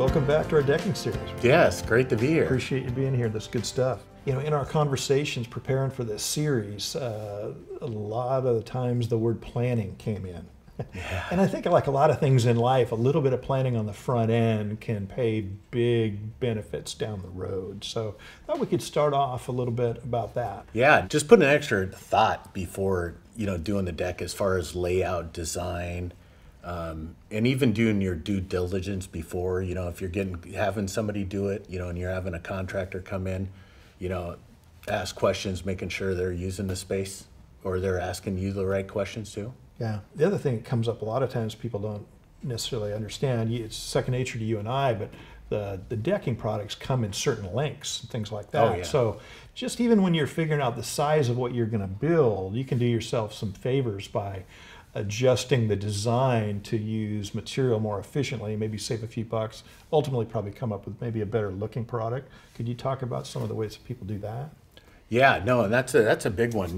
welcome back to our decking series. Yes, great to be here. Appreciate you being here. That's good stuff. You know, in our conversations preparing for this series, a lot of the times the word planning came in. Yeah. And I think like a lot of things in life, a little bit of planning on the front end can pay big benefits down the road. So I thought we could start off a little bit about that. Yeah, just put an extra thought before, doing the deck as far as layout, design, and even doing your due diligence before, if you're having somebody do it, and you're having a contractor come in, ask questions, making sure they're using the space or they're asking you the right questions too. Yeah. The other thing that comes up a lot of times people don't necessarily understand, it's second nature to you and I, but the decking products come in certain lengths and things like that. Oh, yeah. So just even when you're figuring out the size of what you're going to build, you can do yourself some favors by adjusting the design to use material more efficiently, maybe save a few bucks, ultimately probably come up with maybe a better looking product. Could you talk about some of the ways that people do that? Yeah, no, and that's a big one.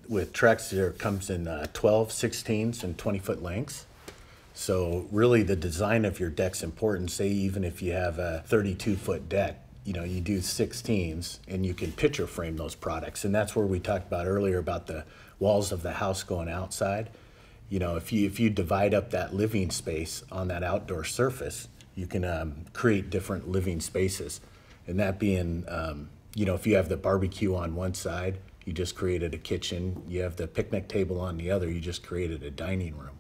With Trex, there comes in 12, 16s, and 20-foot lengths. So really the design of your deck's important. Say even if you have a 32-foot deck, you do 16s and you can picture frame those products. And that's where we talked about earlier about the walls of the house going outside. If you divide up that living space on that outdoor surface, you can create different living spaces. And that being, if you have the barbecue on one side, you just created a kitchen. You have the picnic table on the other, you just created a dining room.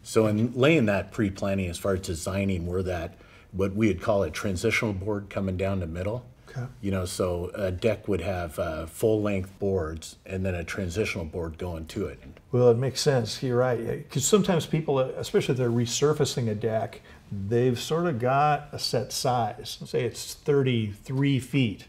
So in laying that pre-planning as far as designing, what we would call a transitional board coming down the middle. Okay. So a deck would have full-length boards and then a transitional board going to it. Well, it makes sense. You're right. Because sometimes people, especially if they're resurfacing a deck, they've sort of got a set size. Say it's 33 feet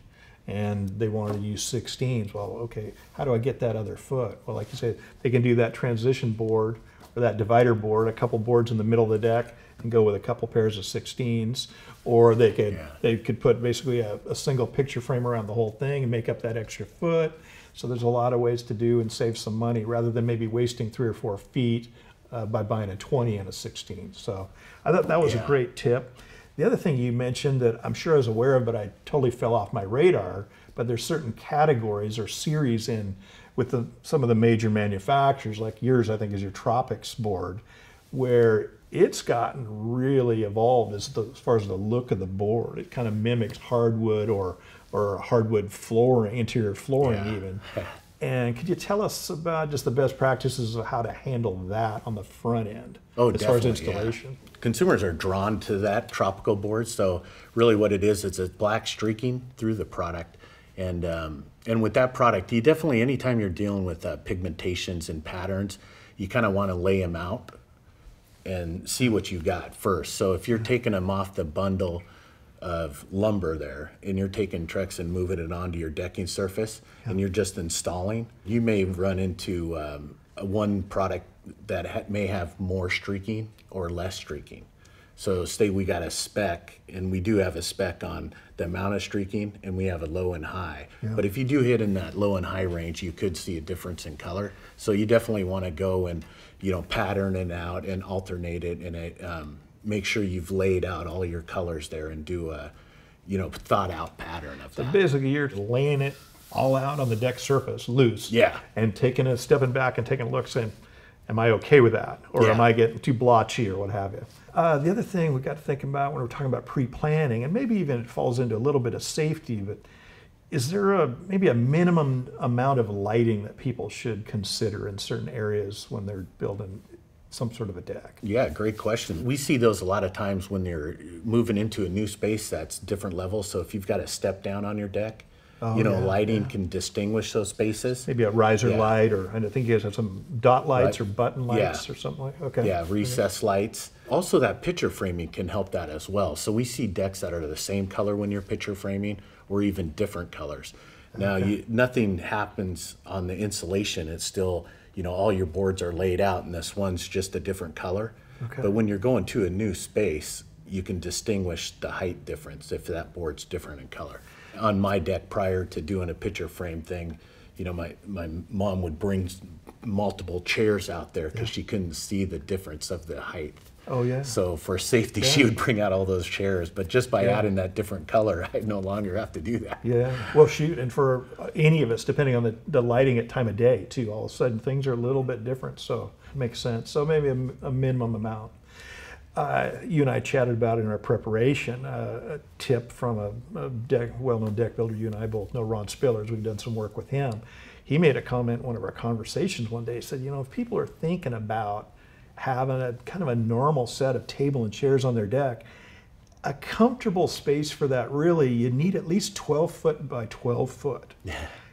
and they wanted to use 16s. Well, okay, how do I get that other foot? Well, like you said, they can do that transition board or that divider board, a couple boards in the middle of the deck, and go with a couple pairs of 16s, or they could put basically a single picture frame around the whole thing and make up that extra foot. So there's a lot of ways to do and save some money rather than maybe wasting 3 or 4 feet by buying a 20 and a 16. So I thought that was a great tip. The other thing you mentioned that I'm sure I was aware of, but I totally fell off my radar, but there's certain categories or series with some of the major manufacturers, like yours, I think is your Tropics board, where it's gotten really evolved as far as the look of the board. It kind of mimics hardwood or hardwood flooring, interior flooring even. And could you tell us about just the best practices of how to handle that on the front end as far as installation? Yeah. Consumers are drawn to that tropical board. So really what it is, it's a black streaking through the product. And with that product, you definitely, anytime you're dealing with pigmentations and patterns, you kind of want to lay them out and see what you got first. So if you're taking them off the bundle of lumber there and you're taking Trex and moving it onto your decking surface and you're just installing, you may run into one product that may have more streaking or less streaking. So say we got a spec, and we do have a spec on the amount of streaking, and we have a low and high. Yeah. But if you do hit in that low and high range, you could see a difference in color. So you definitely want to go and pattern it out and alternate it, and make sure you've laid out all your colors there and do a thought out pattern of that. So basically, you're laying it all out on the deck surface, loose. Yeah. And stepping back and taking a look, saying, am I okay with that? Or am I getting too blotchy or what have you? The other thing we've got to think about when we're talking about pre-planning, and maybe even it falls into a little bit of safety, but is there maybe a minimum amount of lighting that people should consider in certain areas when they're building some sort of a deck? Yeah, great question. We see those a lot of times when you're moving into a new space that's different levels. So if you've got a step down on your deck, lighting can distinguish those spaces. Maybe a riser light, or I think you guys have some dot lights or button lights or something like that. Okay. Yeah, recessed lights. Also, that picture framing can help that as well. So we see decks that are the same color when you're picture framing, or even different colors. Now, nothing happens on the insulation. It's still, all your boards are laid out, and this one's just a different color. Okay. But when you're going to a new space, you can distinguish the height difference if that board's different in color. On my deck, prior to doing a picture frame thing, my mom would bring multiple chairs out there because she couldn't see the difference of the height. Oh, yeah. So for safety, she would bring out all those chairs. But just by adding that different color, I no longer have to do that. Yeah. Well, shoot, and for any of us, depending on the lighting at time of day, too, all of a sudden things are a little bit different. So it makes sense. So maybe a minimum amount. You and I chatted about in our preparation a tip from a well-known deck builder. You and I both know Ron Spillers. We've done some work with him. He made a comment in one of our conversations one day. He said, if people are thinking about having a kind of a normal set of table and chairs on their deck, a comfortable space for that, really, you need at least 12 foot by 12 foot.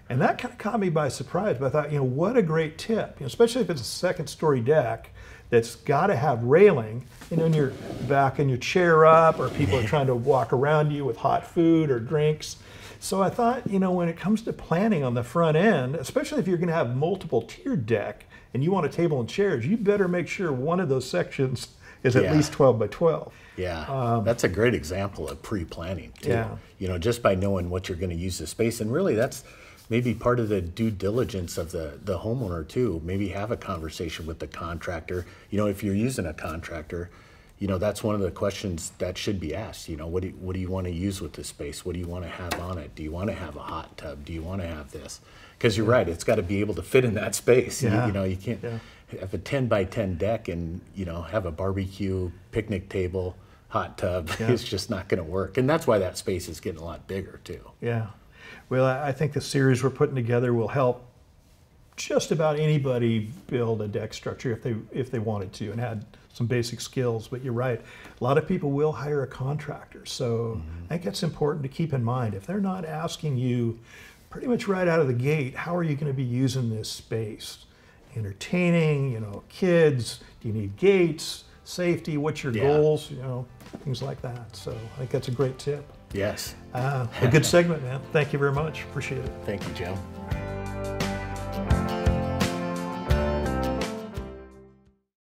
And that kind of caught me by surprise. But I thought, what a great tip, especially if it's a second story deck that's got to have railing, and you're backing your chair up, or people are trying to walk around you with hot food or drinks. So I thought, when it comes to planning on the front end, especially if you're going to have multiple tiered deck and you want a table and chairs, you better make sure one of those sections is at least 12 by 12. Yeah, that's a great example of pre-planning too. Yeah. Just by knowing what you're going to use the space, and really that's maybe part of the due diligence of the homeowner too. Maybe have a conversation with the contractor. If you're using a contractor, that's one of the questions that should be asked. What do you want to use with this space? What do you want to have on it? Do you want to have a hot tub? Do you want to have this? Because you're right, it's got to be able to fit in that space. You can't have a 10 by 10 deck and have a barbecue, picnic table, hot tub. It's just not going to work. And that's why that space is getting a lot bigger too. Yeah. Well, I think the series we're putting together will help just about anybody build a deck structure if they wanted to and had some basic skills. But you're right, a lot of people will hire a contractor. So I think it's important to keep in mind, if they're not asking you pretty much right out of the gate, how are you going to be using this space? Entertaining, kids, do you need gates, safety, what's your goals, things like that. So I think that's a great tip. Yes. A good segment, man. Thank you very much. Appreciate it. Thank you, Jim.